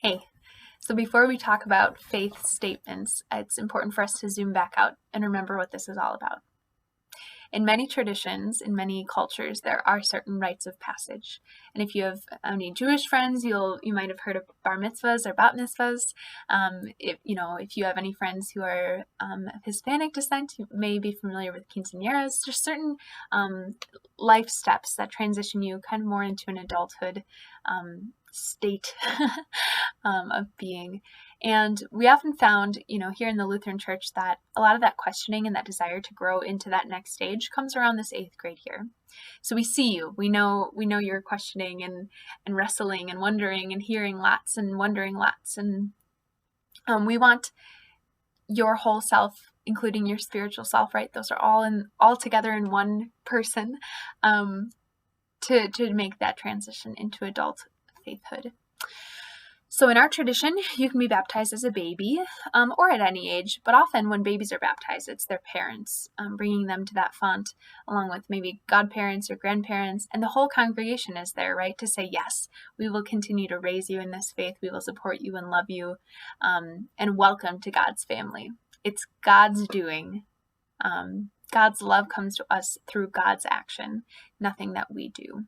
Hey, so before we talk about faith statements, it's important for us to zoom back out and remember what this is all about. In many traditions, in many cultures, there are certain rites of passage. And if you have any Jewish friends, you might have heard of bar mitzvahs or bat mitzvahs. If you have any friends who are of Hispanic descent, you may be familiar with quinceañeras. There's certain life steps that transition you kind of more into an adulthood state of being. And we often found, here in the Lutheran Church that a lot of that questioning and that desire to grow into that next stage comes around this 8th grade year. So we see you. We know you're questioning and wrestling and wondering and hearing lots and wondering lots. And we want your whole self, including your spiritual self, right? Those are all together in one person, to make that transition into adult faithhood. So in our tradition, you can be baptized as a baby or at any age, but often when babies are baptized, it's their parents bringing them to that font, along with maybe godparents or grandparents, and the whole congregation is there, right, to say, yes, we will continue to raise you in this faith, we will support you and love you, and welcome to God's family. It's God's doing. God's love comes to us through God's action, nothing that we do.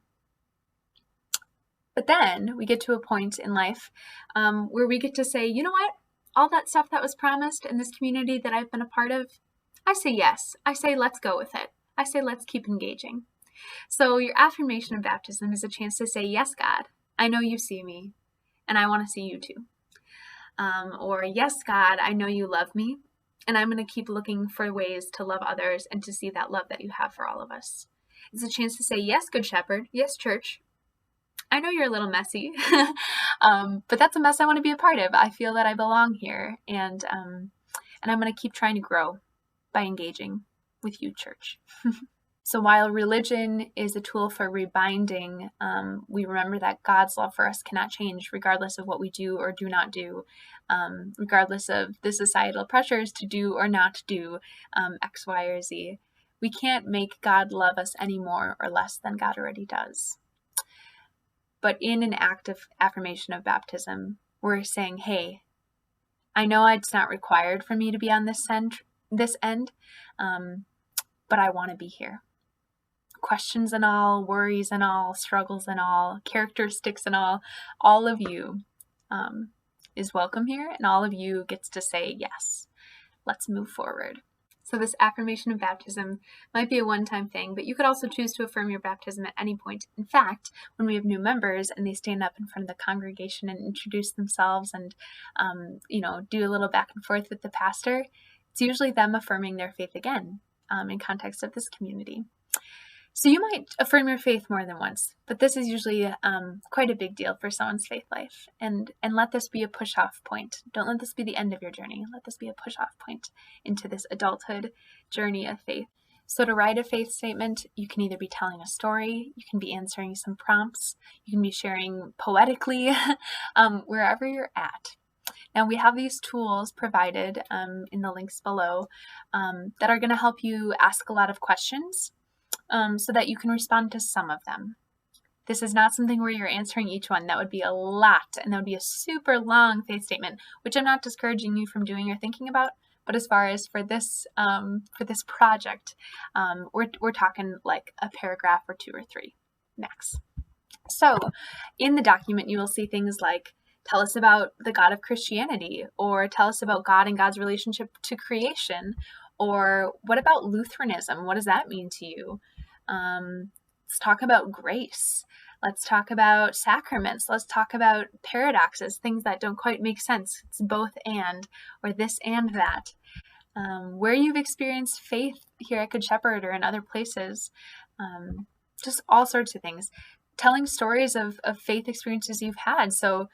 But then we get to a point in life where we get to say, you know what? All that stuff that was promised in this community that I've been a part of, I say yes. I say let's go with it. I say let's keep engaging. So your affirmation of baptism is a chance to say, yes, God, I know you see me, and I want to see you too. Or, yes, God, I know you love me, and I'm going to keep looking for ways to love others and to see that love that you have for all of us. It's a chance to say, yes, Good Shepherd, yes, church, I know you're a little messy, but that's a mess I want to be a part of. I feel that I belong here, and I'm going to keep trying to grow by engaging with you, church. So while religion is a tool for rebinding, we remember that God's love for us cannot change regardless of what we do or do not do, regardless of the societal pressures to do or not do X, Y, or Z. We can't make God love us any more or less than God already does. But in an act of affirmation of baptism, we're saying, hey, I know it's not required for me to be on this end, but I want to be here. Questions and all, worries and all, struggles and all, characteristics and all of you is welcome here, and all of you gets to say, yes, let's move forward. So this affirmation of baptism might be a one-time thing, but you could also choose to affirm your baptism at any point. In fact, when we have new members and they stand up in front of the congregation and introduce themselves and, do a little back and forth with the pastor, it's usually them affirming their faith again in context of this community. So you might affirm your faith more than once, but this is usually quite a big deal for someone's faith life. And let this be a push-off point. Don't let this be the end of your journey. Let this be a push-off point into this adulthood journey of faith. So to write a faith statement, you can either be telling a story, you can be answering some prompts, you can be sharing poetically, wherever you're at. Now we have these tools provided in the links below that are going to help you ask a lot of questions, so that you can respond to some of them. This is not something where you're answering each one. That would be a lot, and that would be a super long faith statement, which I'm not discouraging you from doing or thinking about. But as far as for this project, we're talking like a paragraph or 2 or 3 max. So in the document, you will see things like, tell us about the God of Christianity, or tell us about God and God's relationship to creation, or what about Lutheranism? What does that mean to you? Let's talk about grace. Let's talk about sacraments. Let's talk about paradoxes, things that don't quite make sense. It's both and, or this and that. Where you've experienced faith here at Good Shepherd or in other places, just all sorts of things. Telling stories of faith experiences you've had. So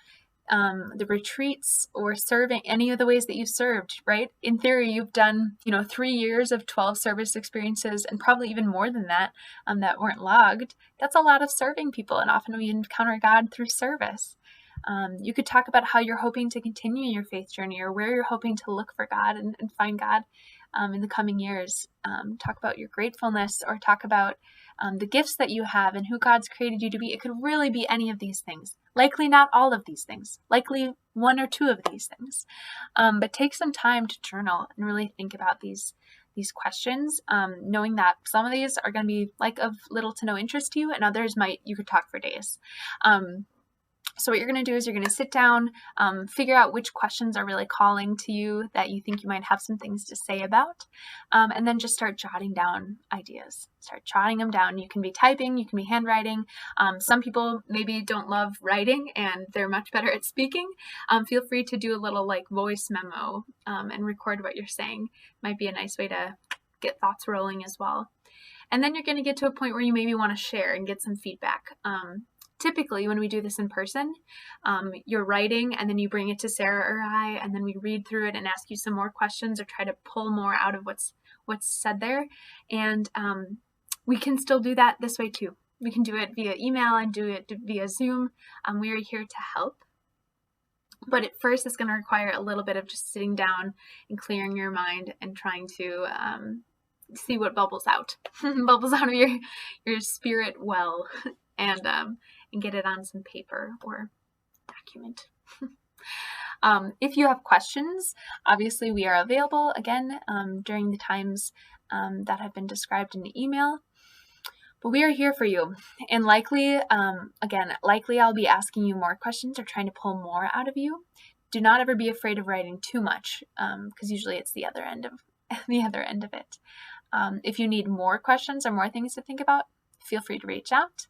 the retreats or serving, any of the ways that you served, right? In theory, you've done, 3 years of 12 service experiences, and probably even more than that, that weren't logged. That's a lot of serving people, and often we encounter God through service. You could talk about how you're hoping to continue your faith journey, or where you're hoping to look for God and find God in the coming years. Talk about your gratefulness, or talk about the gifts that you have and who God's created you to be. It could really be any of these things. Likely not all of these things. Likely one or two of these things. But take some time to journal and really think about these questions, knowing that some of these are going to be like of little to no interest to you, and others you could talk for days. So what you're going to do is you're going to sit down, figure out which questions are really calling to you that you think you might have some things to say about, and then just start jotting down ideas. Start jotting them down. You can be typing, you can be handwriting. Some people maybe don't love writing and they're much better at speaking. Feel free to do a little like voice memo and record what you're saying. Might be a nice way to get thoughts rolling as well. And then you're going to get to a point where you maybe want to share and get some feedback. Typically, when we do this in person, you're writing and then you bring it to Sarah or I, and then we read through it and ask you some more questions or try to pull more out of what's said there. And we can still do that this way too. We can do it via email and do it via Zoom. We are here to help. But at first, it's going to require a little bit of just sitting down and clearing your mind and trying to see what bubbles out of your spirit well, and get it on some paper or document. If you have questions, obviously we are available again during the times that have been described in the email. But we are here for you, and likely I'll be asking you more questions or trying to pull more out of you. Do not ever be afraid of writing too much, because usually it's the other end of it. If you need more questions or more things to think about, feel free to reach out.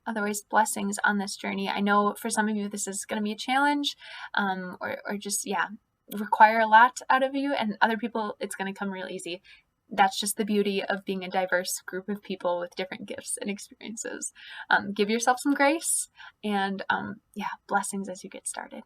Otherwise, blessings on this journey. I know for some of you this is going to be a challenge, or just require a lot out of you, and other people it's going to come real easy. That's just the beauty of being a diverse group of people with different gifts and experiences. Give yourself some grace, and blessings as you get started.